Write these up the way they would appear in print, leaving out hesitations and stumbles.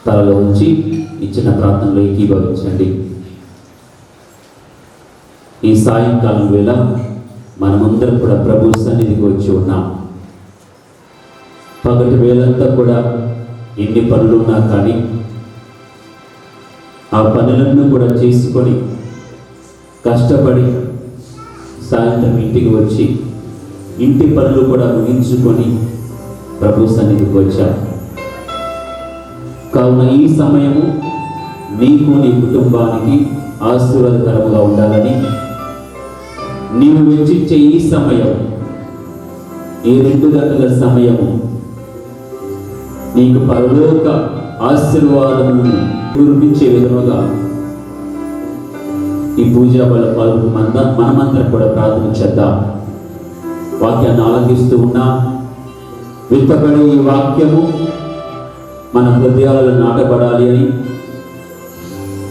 తలలో ఉంచి ఇచ్చిన ప్రార్థనలో ఏకీభవించండి. ఈ సాయంకాలం వేళ మనమందరం కూడా ప్రభు సన్నిధికి వచ్చి ఉన్నాం. పగటి వేళంతా కూడా ఎన్ని పనులున్నా కానీ ఆ పనులను కూడా చేసుకొని కష్టపడి సాయంత్రం ఇంటికి వచ్చి ఇంటి పనులు కూడా ముగించుకొని ప్రభు సన్నిధికి వచ్చాం. కావున ఈ సమయము నీకు నీ కుటుంబానికి ఆశీర్వాదకరంగా ఉండాలని, నీవు వెచ్చించే ఈ సమయం, ఈ 2 గంటల సమయము నీకు పరలోక ఆశీర్వాదములను కురిపించే విధముగా ఈ పూజా బల పాల్గొని మనమందరం కూడా ప్రార్థన చేద్దాం. వాక్యాన్ని ఆలకిస్తూ ఉన్నా విత్తబడే ఈ వాక్యము మన హృదయాలలో నాటబడాలి అని,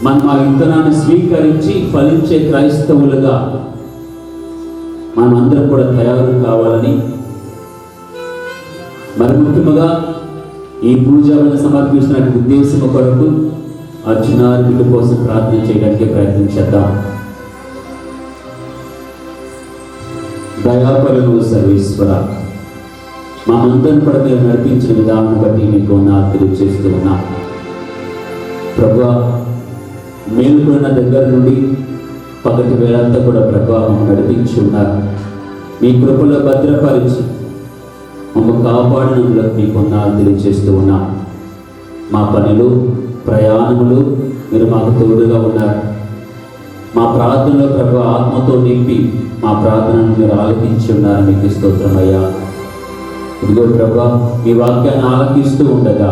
మనం ఆ విత్తనాన్ని స్వీకరించి ఫలించే క్రైస్తవులుగా మనమందరం కూడా తయారు కావాలని, మరి ముఖ్యంగా ఈ పూజలను సమర్పిస్తున్న ఉద్దేశం కొరకు అర్జునార్జునుల కోసం ప్రార్థన చేయడానికి ప్రయత్నం చేద్దాం. దయాపరులు సర్వేశ్వర, మనందరం కూడా మీరు నడిపించిన విధానం బట్టి మీకు వందనాలు చేస్తూ ఉన్నా. ప్రభువా, మేలుకున్న దగ్గర నుండి పగటి వేళంతా కూడా ప్రభావం నడిపించి ఉన్నారు. మీ కృపలో భద్రపరిచి మమ్మల్ని కాపాడినందుకు మీకు వందనాలు తెలియజేస్తూ ఉన్నా. మా పనులు ప్రయాణములు మీరు మాకు తోడుగా ఉన్నారు. మా ప్రార్థనలో ప్రభు ఆత్మతో నింపి మా ప్రార్థనను మీరు ఆలకించి ఉన్నారు. మీకు స్తోత్రమయ్యా. ఇదిగో ప్రభు, మీ వాక్యాన్ని ఆలకిస్తూ ఉండగా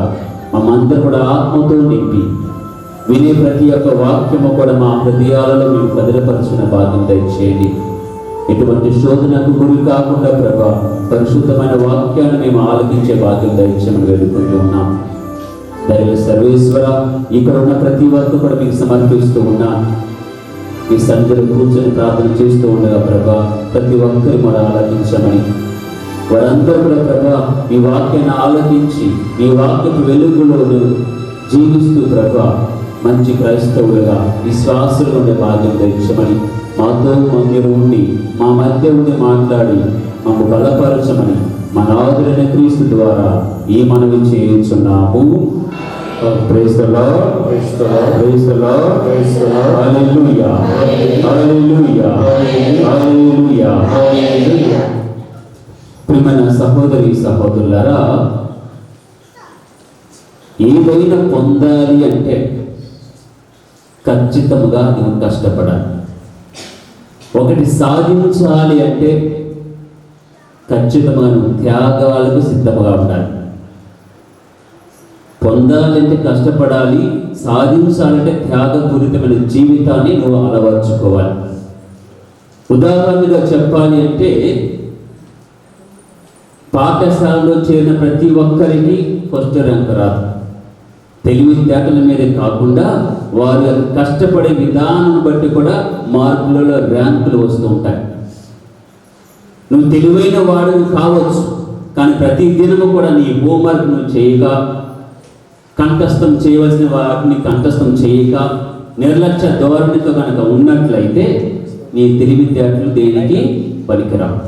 మమ్మందరూ కూడా ఆత్మతో నింపి వినే ప్రతి ఒక్క వాక్యము కూడా మా హృదయాలలో మేము భద్రపరిచిన భాగ్యం దయచేయండి. ఎటువంటి శోధనకు గురి కాకుండా ప్రభు పరిశుద్ధమైన వాక్యాన్ని మేము ఆలకించే భాగ్యం దయచేయమని వేడుకుంటూ ఉన్నాం. దైవ సర్వేశ్వర, ఇక్కడ ఉన్న ప్రతి ఒక్కరు కూడా మీకు సమర్పిస్తూ ఉన్నాను. ఈ సన్నిధిలో కూర్చొని ప్రార్థన చేస్తూ ఉండగా ప్రభా ప్రతి ఒక్కరు కూడా ఆలకించమని, వారందరూ కూడా ప్రభా ఈ వాక్యాన్ని ఆలకించి ఈ వాక్యపు వెలుగులోను జీవిస్తూ ప్రభా మంచి క్రైస్తవులుగా విశ్వాసులు ఉండే భాగ్యం తెచ్చమని, మాతో మీరు ఉండి మా మధ్య ఉండి మాట్లాడి మమ్మల్ని బలపరచమని మన ఆదురైన క్రీస్తు ద్వారా ఈ మనవి చేయించున్నాము. Praise the lord, praise the lord, praise the lord, praise the lord. Hallelujah, hallelujah, hallelujah, hallelujah. ప్రియమైన సహోదరి సహోదరులారా, ఏదైనా పొందాలి అంటే ఖచ్చితంగా నువ్వు కష్టపడాలి. ఒకటి సాధించాలి అంటే ఖచ్చితంగా నువ్వు త్యాగాలకు సిద్ధంగా ఉండాలి. పొందాలంటే కష్టపడాలి, సాధించాలంటే త్యాగపూరితమైన జీవితాన్ని నువ్వు అలవర్చుకోవాలి. ఉదాహరణగా చెప్పాలి అంటే పాఠశాలలో చేరిన ప్రతి ఒక్కరికి ఫస్ట్ ర్యాంక్ రాదు. తెలివితేటల మీదే కాకుండా వారి కష్టపడే విధానం బట్టి కూడా మార్కులలో ర్యాంకులు వస్తూ ఉంటాయి. నువ్వు తెలివైన వాడు కావచ్చు, కానీ ప్రతి దినము కూడా నీ హోంవర్క్ నువ్వు చేయక, కంఠస్థం చేయవలసిన వాటిని కంఠస్థం చేయక, నిర్లక్ష్య ధోరణితో కనుక ఉన్నట్లయితే నీ తెలివితేటలు దేనికి పనికిరావు.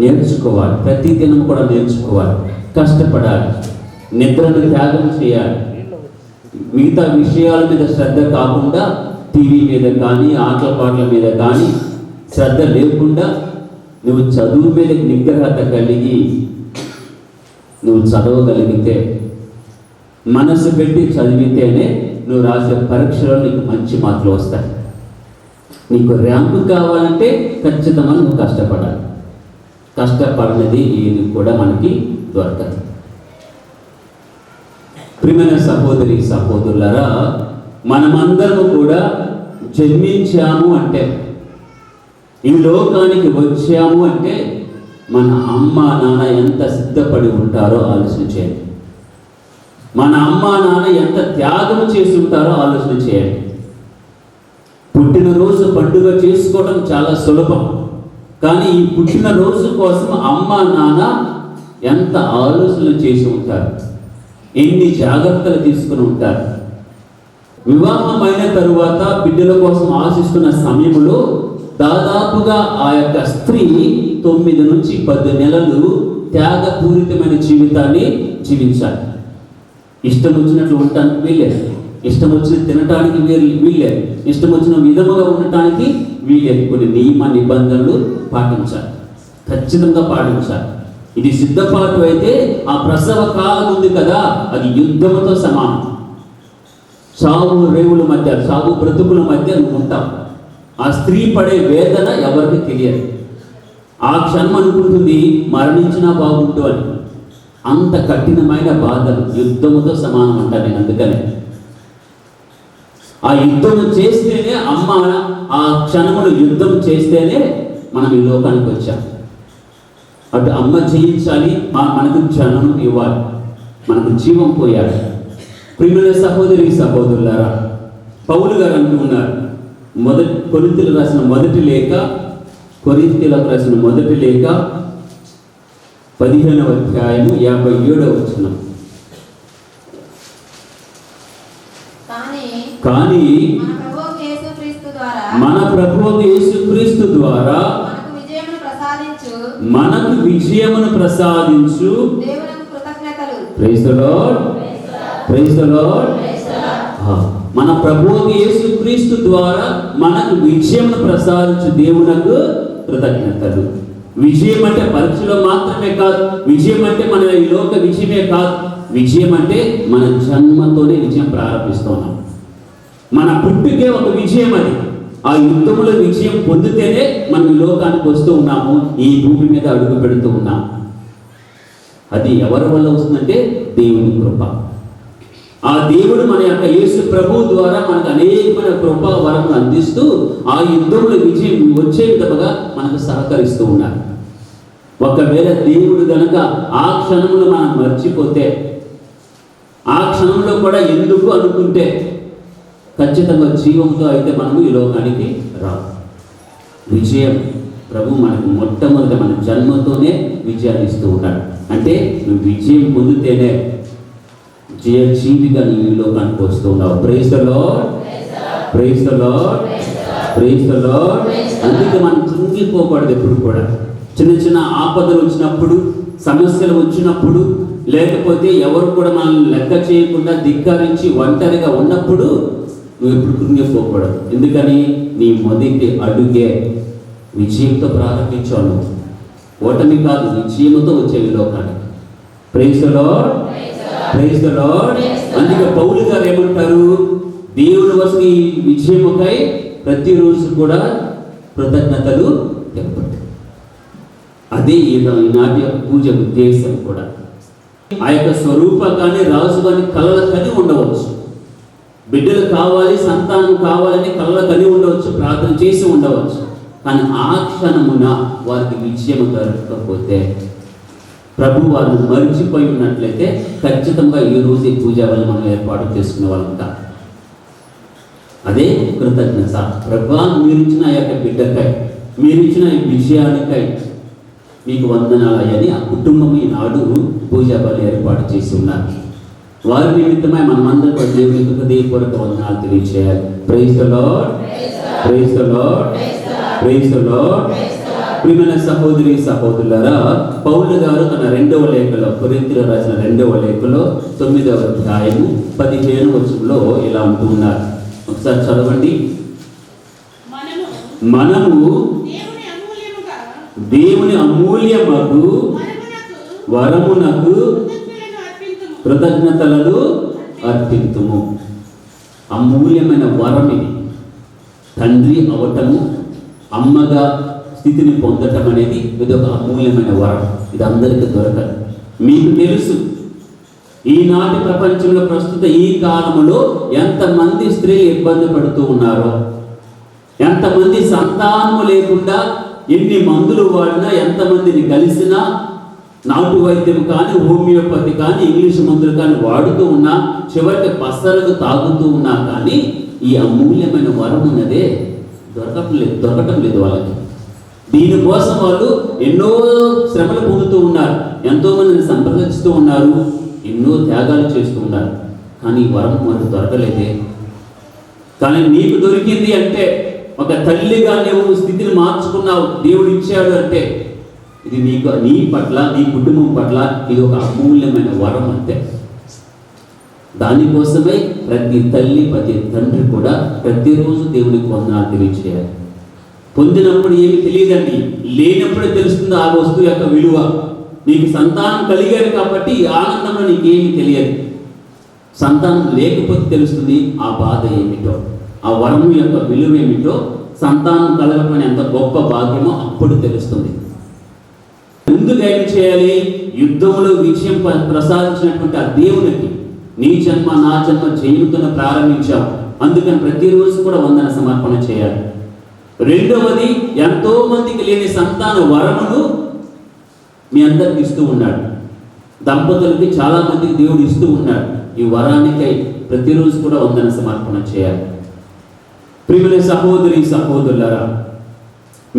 నేర్చుకోవాలి, ప్రతి దినం కూడా నేర్చుకోవాలి, కష్టపడాలి, నిద్రను త్యాగం చేయాలి. మిగతా విషయాల మీద శ్రద్ధ కాకుండా టీవీ మీద కానీ ఆటల పాటల మీద కానీ శ్రద్ధ లేకుండా నువ్వు చదువు మీద నిగ్రహత కలిగి నువ్వు చదవగలిగితే, మనసు పెట్టి చదివితేనే నువ్వు రాసే పరీక్షలో నీకు మంచి మార్కులు వస్తాయి. నీకు ర్యాంకు కావాలంటే ఖచ్చితంగా నువ్వు కష్టపడాలి. కష్టపడినది ఏది కూడా మనకి దొరకదు. ప్రియమైన సహోదరి సహోదరులారా, మనమందరము కూడా జన్మించాము అంటే, ఈ లోకానికి వచ్చాము అంటే మన అమ్మ నాన్న ఎంత సిద్ధపడి ఉంటారో ఆలోచన చేయండి. మన అమ్మ నాన్న ఎంత త్యాగం చేసి ఉంటారో ఆలోచన చేయండి. పుట్టినరోజు పండుగ చేసుకోవడం చాలా సులభం, కానీ ఈ పుట్టినరోజు కోసం అమ్మ నాన్న ఎంత ఆలోచనలు చేసి ఉంటారు. ఎన్ని జాగ్రత్తలు తీసుకుని ఉంటారు. వివాహమైన తరువాత బిడ్డల కోసం ఆశిస్తున్న సమయంలో దాదాపుగా ఆ యొక్క స్త్రీ 9 నుంచి 10 నెలలు త్యాగపూరితమైన జీవితాన్ని జీవించాలి. ఇష్టం వచ్చినట్లు ఉండటానికి వీల్లేదు, ఇష్టం వచ్చిన తినటానికి వీల్లేదు, ఇష్టం వచ్చిన విధముగా ఉండటానికి వీల్లేదు. కొన్ని నియమ నిబంధనలు పాటించాలి, ఖచ్చితంగా పాటించాలి. ఇది సిద్ధపాటు అయితే ఆ ప్రసవ కాలం ఉంది కదా, అది యుద్ధంతో సమానం. సాగు రేవుల మధ్య, సాగు బ్రతుకుల మధ్య నువ్వు ఉంటావు. ఆ స్త్రీ పడే వేదన ఎవరికి తెలియదు. ఆ క్షణం అనుకుంటుంది మరణించినా బాగుంటు అని. అంత కఠినమైన బాధలు యుద్ధముతో సమానం అంటాను నేను. అందుకనే ఆ యుద్ధం చేస్తేనే అమ్మ, ఆ క్షణములు యుద్ధం చేస్తేనే మనం ఈ లోకానికి వచ్చాం. అటు అమ్మ జయించాలి, మనకు క్షణం ఇవ్వాలి, మనకు జీవం పోయాలి. ప్రియమైన సహోదరి సహోదరులారా, పౌలు గారు అంటూ ఉన్నారు, కొరింథీయులకు రాసిన మొదటి లేఖ 15వ అధ్యాయం 57వ వచనం. కానీ మన ప్రభువు యేసుక్రీస్తు ద్వారా మనకు విజయమును ప్రసాదించు praise the lord, praise the Lord. మన ప్రభువు యేసుక్రీస్తు ద్వారా మనకు విజయమును ప్రసాదించు దేవునకు కృతజ్ఞతలు. విజయం అంటే పరీక్షలో మాత్రమే కాదు, విజయం అంటే మన ఈ లోక విజయమే కాదు. విజయం అంటే మన జన్మతోనే విజయం ప్రారంభిస్తున్నాం. మన పుట్టుకే ఒక విజయం. అది ఆ యుద్ధంలో విజయం పొందితేనే మనం ఈ లోకానికి వస్తూ ఉన్నాము, ఈ భూమి మీద అడుగు పెడుతూ ఉన్నాము. అది ఎవరి వల్ల వస్తుందంటే దేవుని కృప. ఆ దేవుడు మన యొక్క యేసు ప్రభువు ద్వారా మనకు అనేకమైన కృప వరములు అందిస్తూ ఆ యుద్ధంలో విజయం వచ్చే విధముగా మనకు సహకరిస్తూ ఉన్నారు. ఒకవేళ దేవుడు గనక ఆ క్షణంలో మనం మర్చిపోతే, ఆ క్షణంలో కూడా ఎందుకు అనుకుంటే ఖచ్చితంగా జీవంతో అయితే మనము ఈ లోకానికి రావు. విజయం ప్రభు మనకు మొట్టమొదటి మన జన్మతోనే విజయాన్ని ఇస్తూ ఉన్నాడు. అంటే నువ్వు విజయం పొందితేనే జీవిగా నువ్వు ఈ లోకానికి వస్తూ ఉన్నావు. Praise the lord, praise the lord, praise the Lord. అందుకే మనం కుంగిపోకూడదు. ఎప్పుడు కూడా చిన్న చిన్న ఆపదలు వచ్చినప్పుడు, సమస్యలు వచ్చినప్పుడు, లేకపోతే ఎవరు కూడా మనల్ని లెక్క చేయకుండా ధిక్కరించి ఒంటరిగా ఉన్నప్పుడు నువ్వు ఎప్పుడు కుంగిపోకూడదు. ఎందుకని నీ మొదటి అడుగే విజయంతో ప్రారంభించావు. నువ్వు ఓటమి కాదు, విజయంతో వచ్చేవి లోకానికి. Praise the lord, praise the Lord. అందుకే పౌలు గారు ఏమంటారు, దేవుని వసతి విజయముకై ప్రతిరోజు కూడా కృతజ్ఞతలు తెలపండి. అదే ఈనాటి యొక్క పూజ ఉద్దేశం కూడా. ఆ యొక్క స్వరూప కానీ రాజు కానీ కళల కని ఉండవచ్చు, బిడ్డలు కావాలి, సంతానం కావాలని కళల కని ఉండవచ్చు, ప్రార్థన చేసి ఉండవచ్చు. కానీ ఆ క్షణమున వారికి విజయం దొరకకపోతే, ప్రభు వారిని మరిచిపోయి ఉన్నట్లయితే ఖచ్చితంగా ఈ రోజు ఈ పూజ వల్ల మనం ఏర్పాటు చేసుకునే వాళ్ళం కాదు. అదే కృతజ్ఞత. ప్రభు మీరిచ్చిన ఆ యొక్క బిడ్డకై, మీరిచ్చిన ఈ విజయానికై మీకు వందనాలయని ఆ కుటుంబం ఈనాడు పూజా బలి ఏర్పాటు చేసి ఉన్నారు. వారి నిమిత్తమై మనమందరం దేవునికి హృదయపూర్వక వందనాలు తెలియజేయాలి. Praise the lord, praise the lord, praise the Lord. ప్రియమైన సహోదరి సహోదరులారా, పౌలు గారు తన 2వ లేఖలో, కొరింథీయులకు రాసిన 2వ లేఖలో 9వ అధ్యాయము 15వ వచనంలో ఇలా అంటూ ఉన్నారు. ఒకసారి చదవండి. మనము దేవుని అమూల్యమగు వరమునకు కృతజ్ఞతలను అర్పింతుము. అమూల్యమైన వరం ఇది. తండ్రి అవటము, అమ్మగా స్థితిని పొందటం అనేది ఇది ఒక అమూల్యమైన వరం. ఇది అందరికీ దొరకదు. మీకు తెలుసు, ఈనాటి ప్రపంచంలో ప్రస్తుత ఈ కాలంలో ఎంతమంది స్త్రీలు ఇబ్బంది పడుతూ ఉన్నారో, ఎంతమంది సంతానము లేకుండా ఎన్ని మందులు వాడినా, ఎంతమందిని కలిసినా, నాటు వైద్యం కానీ, హోమియోపతి కానీ, ఇంగ్లీష్ మందులు కానీ వాడుతూ ఉన్నా, చివరికి పసరకు తాగుతూ ఉన్నా కానీ ఈ అమూల్యమైన వరం ఉన్నదే దొరకటం లేదు వాళ్ళకి. దీనికోసం వాళ్ళు ఎన్నో శ్రమలు పొందుతూ ఉన్నారు, ఎంతో మందిని సంప్రదిస్తూ ఉన్నారు. ఎన్నో త్యాగాలు చేస్తూ ఉన్నారు, కానీ ఈ వరం మనకు దొరకలేదే. కానీ నీకు దొరికింది అంటే, ఒక తల్లిగా నువ్వు స్థితిని మార్చుకున్నావు, దేవుడు ఇచ్చాడు అంటే, ఇది నీకు, నీ పట్ల, నీ కుటుంబం పట్ల ఇది ఒక అమూల్యమైన వరం అంతే. దానికోసమే ప్రతి తల్లి, ప్రతి తండ్రి కూడా ప్రతిరోజు దేవునికి వందనాలు తెలియచేయాలి. పొందినప్పుడు ఏమి తెలియదండి, లేనప్పుడే తెలుస్తుంది ఆ వస్తువు యొక్క విలువ. నీకు సంతానం కలిగారు కాబట్టి ఈ ఆనందంలో నీకేమి తెలియదు. సంతానం లేకపోతే తెలుస్తుంది ఆ బాధ ఏమిటో, ఆ వరము యొక్క విలువ ఏమిటో, సంతానం కలగకపోయిన ఎంత గొప్ప భాగ్యమో అప్పుడు తెలుస్తుంది. ముందుగా ఏం చేయాలి? యుద్ధంలో విజయం ప్రసాదించినటువంటి ఆ దేవునికి నీ జన్మ నా జన్మ జయముతో ప్రారంభించావు, అందుకని ప్రతిరోజు కూడా వందన సమర్పణ చేయాలి. రెండవది, ఎంతో మందికి లేని సంతాన వరమును మీ అందరికి ఇస్తూ ఉన్నాడు. దంపతులకి చాలా మందికి దేవుడు ఇస్తూ ఉన్నాడు. ఈ వరానికై ప్రతిరోజు కూడా వందన సమర్పణ చేయాలి. ప్రియమైన సహోదరి సహోదరులారా,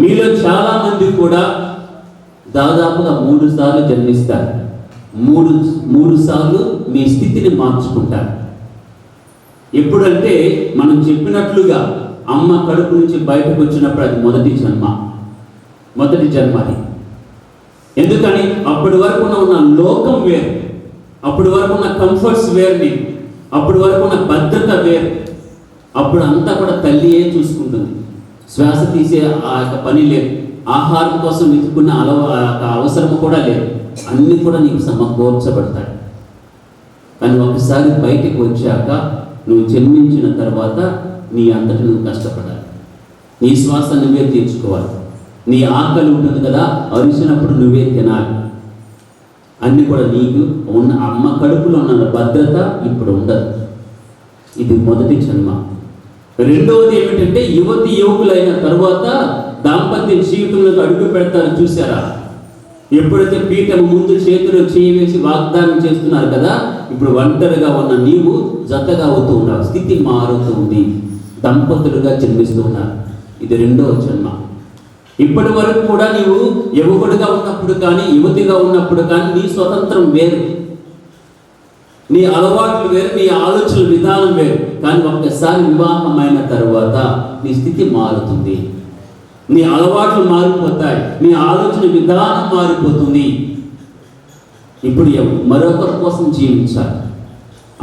మీలో చాలా మంది కూడా దాదాపుగా 3 సార్లు జన్మిస్తారు. మూడు సార్లు మీ స్థితిని మార్చుకుంటారు. ఎప్పుడంటే మనం చెప్పినట్లుగా అమ్మ కడుపు నుంచి బయటకు వచ్చినప్పుడు అది మొదటి జన్మ అది. ఎందుకని? అప్పటి వరకు ఉన్న లోకం వేరు, అప్పటి వరకు ఉన్న కంఫర్ట్స్ వేరు, అప్పటి వరకు ఉన్న భద్రత వేరు. అప్పుడు అంతా కూడా తల్లియే చూసుకుంటుంది. శ్వాస తీసే ఆ యొక్క పని లేదు, ఆహారం కోసం వెతుకున్న అవసరం కూడా లేదు. అన్నీ కూడా నీకు సమకూర్చబడతాయి. కానీ ఒకసారి బయటికి వచ్చాక, నువ్వు జన్మించిన తర్వాత నీ అంతటి నువ్వు కష్టపడాలి. నీ శ్వాస నువ్వే తీర్చుకోవాలి. నీ ఆకలి ఉంటుంది కదా, అరిచినప్పుడు నువ్వే తినాలి. అన్నీ కూడా నీకు ఉన్న అమ్మ కడుపులో ఉన్న భద్రత ఇప్పుడు ఉండదు. ఇది మొదటి జన్మ. రెండవది ఏమిటంటే, యువకులైన తరువాత దాంపత్య జీవితంలోకి అడుగు పెడతారు. చూసారా? ఎప్పుడైతే పీఠం ముందు చేతులు చేయవేసి వాగ్దానం చేస్తున్నారు కదా, ఇప్పుడు ఒంటరిగా ఉన్న నీవు జతగా అవుతూ ఉన్నావు. స్థితి మారుతుంది, దంపతులుగా జన్మిస్తూ ఉన్నారు. ఇది రెండవ జన్మ. ఇప్పటి వరకు కూడా నీవు యువకుడిగా ఉన్నప్పుడు కానీ, యువతిగా ఉన్నప్పుడు కానీ నీ స్వతంత్రం వేరు, నీ అలవాట్లు వేరు, నీ ఆలోచన విధానం వేరు. కానీ ఒక్కసారి వివాహమైన తరువాత నీ స్థితి మారుతుంది, నీ అలవాట్లు మారిపోతాయి, నీ ఆలోచన విధానం మారిపోతుంది. ఇప్పుడు మరొకరి కోసం జీవించాలి.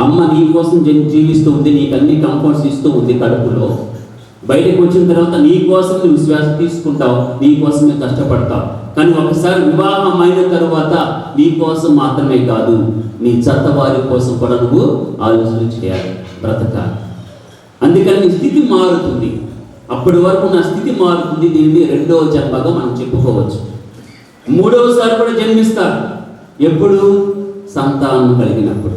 అమ్మ నీ కోసం జీవిస్తూ ఉంది, నీకు అన్ని కంఫర్ట్స్ ఇస్తూ ఉంది కడుపులో. బయటకు వచ్చిన తర్వాత నీ కోసం నువ్వు శ్వాస తీసుకుంటావు, నీ కోసమే కష్టపడతావు. కానీ ఒకసారి వివాహం అయిన తరువాత నీ కోసం మాత్రమే కాదు, నీ జత వారి కోసం కూడా నువ్వు ఆలోచన చేయాలి, బ్రతకాలి. అందుకని నీ స్థితి మారుతుంది. అప్పటి వరకు నా స్థితి మారుతుంది. దీన్ని రెండవ జన్మగా మనం చెప్పుకోవచ్చు. మూడవసారి కూడా జన్మిస్తారు. ఎప్పుడు? సంతానం కలిగినప్పుడు.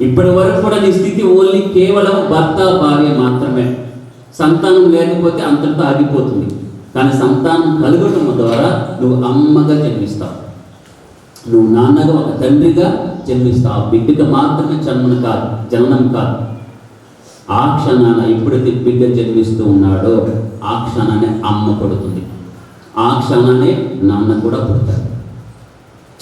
ఇప్పటి వరకు కూడా నీ స్థితి ఓన్లీ కేవలం భర్త భార్య మాత్రమే. సంతానం లేకపోతే అంతటితో ఆగిపోతుంది. కానీ సంతానం కలగటం ద్వారా నువ్వు అమ్మగా జన్మిస్తావు, నువ్వు నాన్నగా, ఒక తండ్రిగా జన్మిస్తావు. బిడ్డగా మాత్రమే జననం కాదు. ఆ క్షణాన ఎప్పుడైతే బిడ్డ జన్మిస్తూ ఉన్నాడో ఆ క్షణానే అమ్మ పుడుతుంది, ఆ క్షణానే నాన్న కూడా పుడతాడు.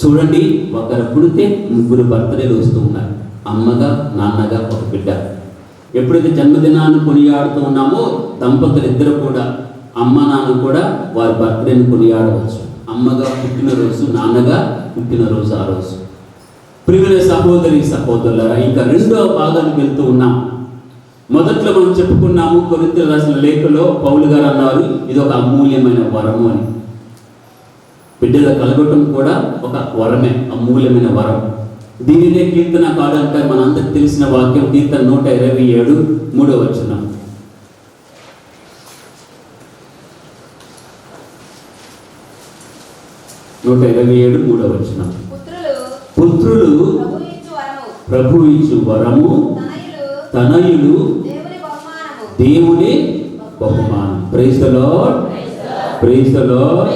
చూడండి, ఒకరు పుడితే 3 బర్త్డేలు వస్తూ ఉన్నారు. అమ్మగా, నాన్నగా, ఒక బిడ్డ. ఎప్పుడైతే జన్మదినాన్ని కొనియాడుతూ ఉన్నామో దంపతులు ఇద్దరు కూడా, అమ్మ నాన్న కూడా వారి బర్త్డేని కొనియాడవచ్చు. అమ్మగా పుట్టినరోజు, నాన్నగా పుట్టినరోజు ఆ రోజు. ప్రియమైన సహోదరి సహోదరులారా, ఇంకా రెండవ భాగానికి వెళ్తూ ఉన్నాం. మొదట్లో మనం చెప్పుకున్నాము, కొరింథీయులకు రాసిన లేఖలో పౌలు గారు అన్నారు, ఇది ఒక అమూల్యమైన వరము అని. బిడ్డలు కలగటం కూడా ఒక వరమే, అమూల్యమైన వరం. దీనినే కీర్తనకారుడు అంటే మనందరికి తెలిసిన వాక్యం, కీర్తన 127 3వ వచనం. పుత్రులు ప్రభు ఇచ్చు వరము, తనయులు దేవుని బహుమానం. Praise the lord, praise the lord,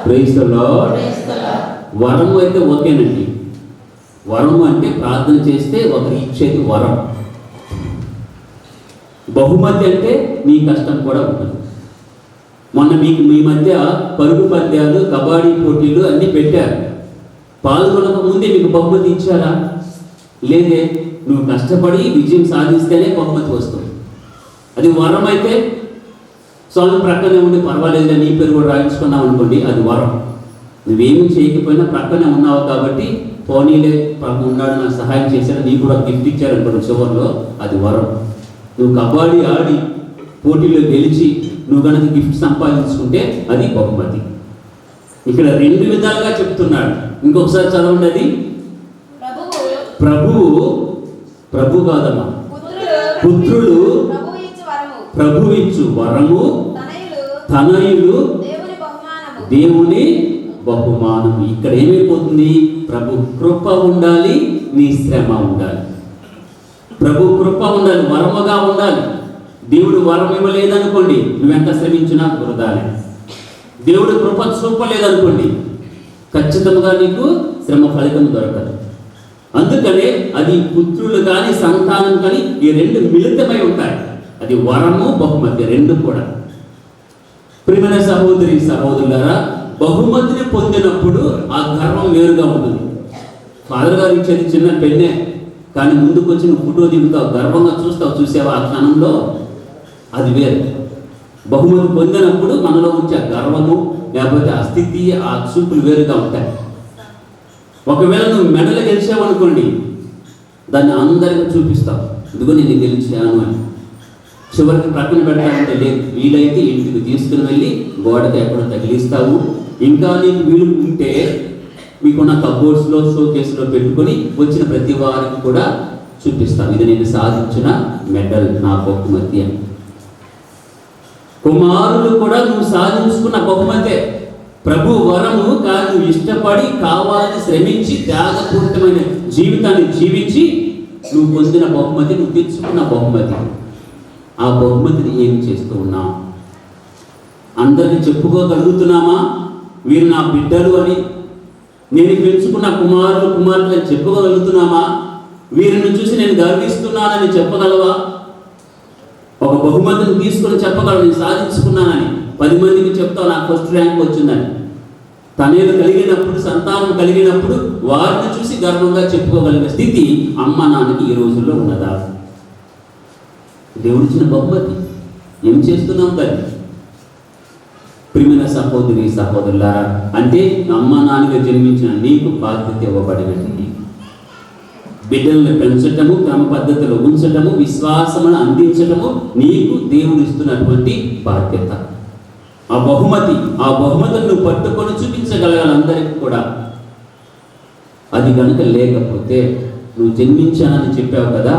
praise the Lord. వరము అయితే ఓకేనండి. వరము అంటే ప్రార్థన చేస్తే ఒకరు ఇచ్చేది వరం. బహుమతి అంటే నీ కష్టం కూడా ఉంటుంది. మొన్న మీ మధ్య పరుగు పంద్యాలు, కబడ్డీ పోటీలు అన్నీ పెట్టారు. పాల్గొనక ముందే మీకు బహుమతి ఇచ్చారా? లేదే నువ్వు కష్టపడి విజయం సాధిస్తేనే బహుమతి వస్తుంది. అది వరం అయితే స్వామి ప్రక్కనే ఉండి పర్వాలేదు నీ పేరు కూడా రాయించుకున్నావు అనుకోండి, అది వరం. నువ్వేమి చేయకపోయినా ప్రక్కనే ఉన్నావు కాబట్టి పోనీలే ఉన్నాడు నాకు సహాయం చేశాడు నీకు కూడా గిఫ్ట్ ఇచ్చారనుకోండి చివరిలో, అది వరం. నువ్వు కబడ్డీ ఆడి పోటీలో గెలిచి నువ్వు కనుక గిఫ్ట్ సంపాదించుకుంటే అది బహుమతి. ఇక్కడ 2 విధాలుగా చెప్తున్నాడు. ఇంకొకసారి చదవండి. అది ప్రభు కాదమ్మా, పుత్రులు ప్రభు ఇచ్చు వరము, తనయులు దేవుని బహుమానం. ఇక్కడ ఏమైపోతుంది? ప్రభు కృప ఉండాలి, నీ శ్రమ ఉండాలి. ప్రభు కృప ఉండాలి, వరముగా ఉండాలి. దేవుడు వరం ఇవ్వలేదనుకోండి, నువ్వెంత శ్రమించినా వృధానే. దేవుడు కృప చూపలేదనుకోండి, ఖచ్చితంగా నీకు శ్రమ ఫలితం దొరకదు. అందుకనే అది పుత్రులు కానీ సంతానం కానీ ఈ 2 మిళితమై ఉంటాయి. అది వరము బహుమతి 2 కూడా. ప్రియమైన సహోదరి సహోదరులారా, బహుమతిని పొందినప్పుడు ఆ గర్వం వేరుగా ఉంటుంది. ఫాదర్ గారు ఇచ్చేది చిన్న పెన్నే, కానీ ముందుకు వచ్చి నువ్వు ఫోటో దిగుతావు, గర్వంగా చూస్తావు, చూసావా ఆ క్షణంలో, అది వేరు. బహుమతి పొందినప్పుడు మనలో వచ్చే గర్వము లేకపోతే ఆ స్థితి ఆ చూపులు వేరుగా ఉంటాయి. ఒకవేళ నువ్వు మెడలు గెలిచావు అనుకోండి, దాన్ని అందరికీ చూపిస్తావు, ఇదిగో నేను గెలిచాను అని. చివరికి ప్రక్కన పెడతానంటే లేదు, వీలైతే ఇంటికి తీసుకుని వెళ్ళి గోడకి ఎక్కడ తగిలిస్తావు. ఇంకా నీకు వీలు ఉంటే మీకున్న కబోర్డ్స్లో షోకేస్లో పెట్టుకొని వచ్చిన ప్రతి వారికి కూడా చూపిస్తాను, ఇది నేను సాధించిన మెడల్, నా బహుమతి అని. కుమారులు కూడా నువ్వు సాధించుకున్న బహుమతే. ప్రభు వరము కానీ నువ్వు ఇష్టపడి కావాలని శ్రమించి త్యాగపూరితమైన జీవితాన్ని జీవించి నువ్వు పొందిన బహుమతి, నువ్వు తెచ్చుకున్న బహుమతి. ఆ బహుమతిని ఏం చేస్తూ ఉన్నావు? అందరినీ చెప్పుకోగలుగుతున్నామా? వీరు నా బిడ్డలు అని, నేను పెంచుకున్న కుమారులు కుమార్తెలు చెప్పుకోగలుగుతున్నామా? వీరిని చూసి నేను గర్విస్తున్నానని చెప్పగలవా? ఒక బహుమతిని తీసుకొని చెప్పగలవు, నేను సాధించుకున్నానని. 10 మందికి చెప్తావు నాకు ఫస్ట్ ర్యాంక్ వచ్చిందని. తనేలు కలిగినప్పుడు, సంతానం కలిగినప్పుడు వారిని చూసి గర్వంగా చెప్పుకోగలిగే స్థితి అమ్మ నాన్నకి ఈ రోజుల్లో ఉన్నదా? దేవుడిచ్చిన బహుమతి ఏం చేస్తున్నాం దాన్ని? ప్రియమైన సహోదరి సహోదరులారా, అంటే అమ్మ నాన్నగా జన్మించిన నీకు బాధ్యత ఇవ్వబడినది. బిడ్డలను పెంచటము, క్రమ పద్ధతిలో ఉంచటము, విశ్వాసమును అందించటము నీకు దేవుడు ఇస్తున్నటువంటి బాధ్యత. ఆ బహుమతిని నువ్వు పట్టుకొని చూపించగలగాలి అందరికీ కూడా. అది కనుక లేకపోతే నువ్వు జన్మించానని చెప్పావు కదా,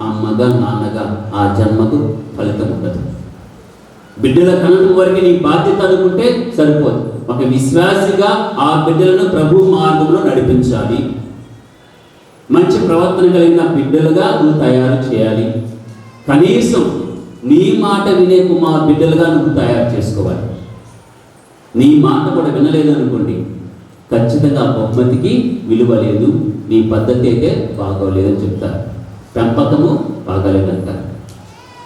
అమ్మగా నాన్నగా ఆ జన్మకు ఫలితం ఉండదు. బిడ్డల కనడం వరకు నీ బాధ్యత అనుకుంటే సరిపోదు. ఒక విశ్వాసిగా ఆ బిడ్డలను ప్రభు మార్గంలో నడిపించాలి. మంచి ప్రవర్తన కలిగిన బిడ్డలుగా నువ్వు తయారు చేయాలి. కనీసం నీ మాట వినే బిడ్డలుగా నువ్వు తయారు చేసుకోవాలి. నీ మాట కూడా వినలేదు అనుకోండి, ఖచ్చితంగా బహుమతికి విలువ లేదు, నీ పద్ధతి అయితే బాగోలేదని చెప్తారు, పెంపకము బాగలేదంటారు.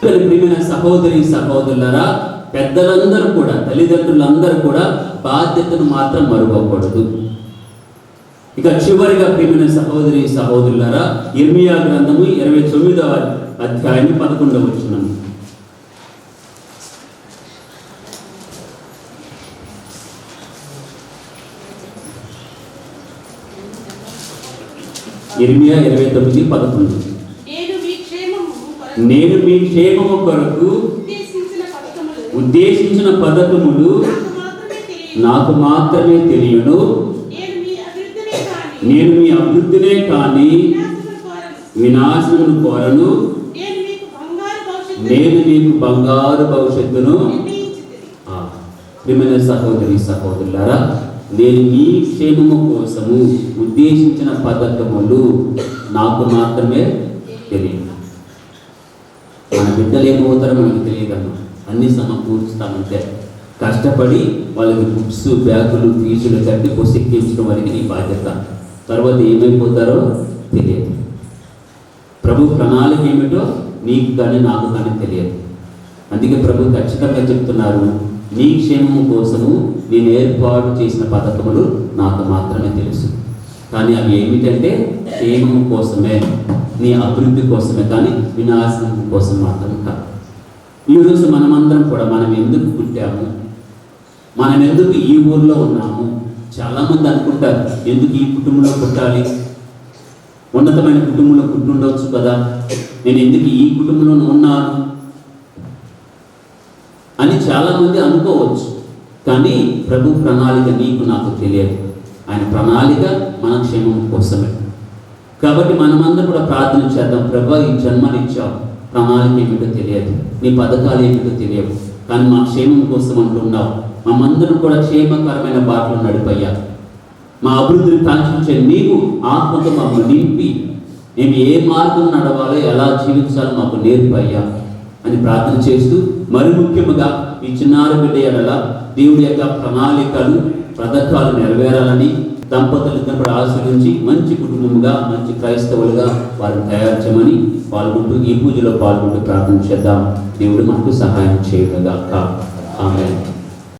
ప్రియమైన సహోదరి సహోదరులారా, పెద్దలందరూ కూడా, తల్లిదండ్రులందరూ కూడా బాధ్యతను మాత్రం మరువకూడదు. ఇక చివరిగా ప్రియమైన సహోదరి సహోదరులారా, ఇర్మియా గ్రంథము 29వ అధ్యాయం 11వ వచనం. ఇర్మియా 29:11. నేను మీ క్షేమము కొరకు ఉద్దేశించిన పథకములు నాకు మాత్రమే తెలియను. నేను మీ అభివృద్ధినే కానీ వినాశనమును కోరను. నేను మీకు బంగారు భవిష్యత్తును. ప్రియమైన సహోదరి సహోదరులారా, నేను మీ క్షేమము కోసము ఉద్దేశించిన పథకములు నాకు మాత్రమే తెలియదు. మన బిడ్డలు ఏమవుతారో మనకు తెలియదమ్మా, అన్ని సమకూరుస్తామంటే. కష్టపడి వాళ్ళకి బుక్స్, బ్యాగులు, ఫీజులు కట్టి పొసెక్కించడం వరకు నీ బాధ్యత. తర్వాత ఏమైపోతారో తెలియదు. ప్రభు ప్రణాళిక ఏమిటో నీకు కానీ నాకు కానీ తెలియదు. అందుకే ప్రభు ఖచ్చితంగా చెప్తున్నారు, నీ క్షేమము కోసము నేను ఏర్పాటు చేసిన పథకములు నాకు మాత్రమే తెలుసు. కానీ అవి ఏమిటంటే క్షేమం కోసమే, నీ అభివృద్ధి కోసమే, కానీ వినాశనం కోసం మాత్రం కాదు. ఈరోజు మనమందరం కూడా మనం ఎందుకు పుట్టాము, మనం ఎందుకు ఈ ఊర్లో ఉన్నాము? చాలామంది అనుకుంటారు, ఎందుకు ఈ కుటుంబంలో పుట్టాలి, ఉన్నతమైన కుటుంబంలో పుట్టుండవచ్చు కదా, నేను ఎందుకు ఈ కుటుంబంలో ఉన్నాను అని చాలామంది అనుకోవచ్చు. కానీ ప్రభు ప్రణాళిక నీకు నాకు తెలియదు. ఆయన ప్రణాళిక మన క్షేమం కోసమే. కాబట్టి మనమందరం కూడా ప్రార్థన చేద్దాం. ప్రభు, ఈ జన్మనిచ్చావు, ప్రణాళిక ఏమిటో తెలియదు, నీ పథకాలు ఏమిటో తెలియవు, కానీ మా క్షేమం కోసం అంటున్నావు. మనందరం కూడా క్షేమకరమైన బాటలో నడిపయ్యా. మా అభివృద్ధిని కాంక్షించే నీకు ఆత్మతో మాకు నింపి మేము ఏ మార్గం నడవాలో, ఎలా జీవించాలో మాకు నేర్పయ్యా అని ప్రార్థన చేస్తూ, మరి ముఖ్యముగా ఈ చిన్నారి బిడ్డ ఎడల దేవుడి యొక్క ప్రణాళికలు పథకాలు నెరవేరాలని దంపతులిద్దరు కూడా ఆశ్రయించి మంచి కుటుంబముగా, మంచి క్రైస్తవులుగా వారిని తయారు చేయమని పాల్గొంటూ ఈ పూజలో పాల్గొంటూ ప్రార్థన చేద్దాం. దేవుడు మనకు సహాయం చేయగాక. ఆమేన్.